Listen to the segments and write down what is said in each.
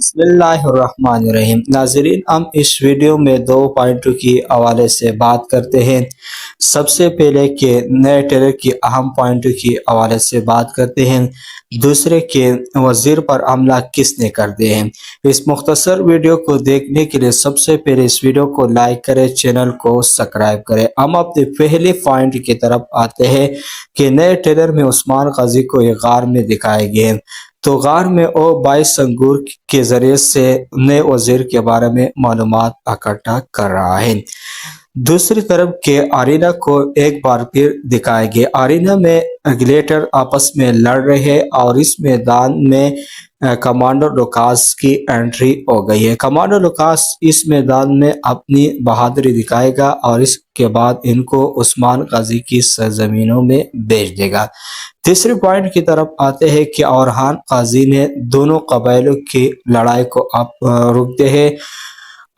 बिस्मिल्लाहिर्रहमानिर्रहीम। नाज़रीन, हम इस वीडियो में दो पॉइंटों की हवाले से बात करते हैं। सबसे पहले के नए टेलर की अहम पॉइंटों की हवाले से बात करते हैं। दूसरे के वज़ीर पर हमला किसने कर दिए हैं। इस मुख्तसर वीडियो को देखने के लिए सबसे पहले इस वीडियो को लाइक करें, चैनल को सब्सक्राइब करें। हम अपने पहले पॉइंट की तरफ आते हैं कि नए टेलर में उस्मान गाजी को एक गार में दिखाए गए हैं। तो गार में वो 22 अंगूर के जरिए से नए वजीर के बारे में मालूमात इकट्ठा कर रहा है। दूसरी तरफ के आरीना को एक बार फिर दिखाया गया। आरीना में ग्लेटर आपस में लड़ रहे हैं और इस मैदान में कमांडो लुकास की एंट्री हो गई है। कमांडो लुकास इस मैदान में अपनी बहादुरी दिखाएगा और इसके बाद इनको उस्मान गाजी की सरजमीनों में भेज देगा। तीसरे पॉइंट की तरफ आते हैं कि औरहान गाजी ने दोनों कबाइलों की लड़ाई को आप रोकते हैं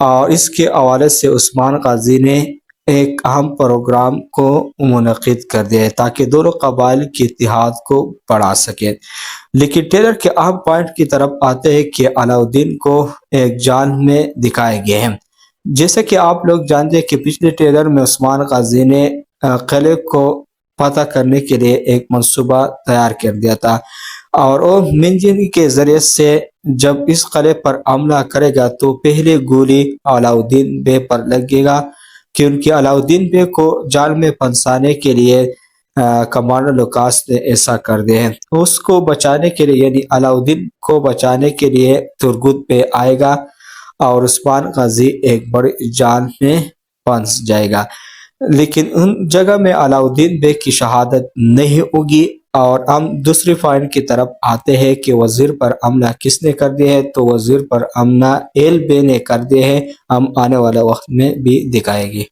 और इसके हवाले से उस्मान गाजी ने एक अहम प्रोग्राम को मुनक़िद कर दिया है ताकि दोनों कबाइल के इत्तेहाद को बढ़ा सके। लेकिन टेलर के अहम पॉइंट की तरफ आते हैं कि अलाउद्दीन को एक जाल में दिखाए गए हैं। जैसे कि आप लोग जानते हैं कि पिछले टेलर में उस्मान गाजी ने किले को पता करने के लिए एक मंसूबा तैयार कर दिया था और वो मिंजिन के जरिए से जब इस किले पर हमला करेगा तो पहले गोली अलाउद्दीन बे पर लगेगा, क्योंकि अलाउद्दीन बे को जाल में फंसाने के लिए कमांडर लुकास ने ऐसा कर दिया है। उसको बचाने के लिए यानी अलाउद्दीन को बचाने के लिए तुर्गुत पे आएगा और उस्मान गाजी एक बड़ी जाल में फंस जाएगा। लेकिन उन जगह में अलाउद्दीन बे की शहादत नहीं होगी। और हम दूसरी पॉइंट की तरफ आते हैं कि वजीर पर हमला किसने कर दिया है। तो वजीर पर हमला एल बे ने कर दिया है। हम आने वाले वक्त में भी दिखाएंगे।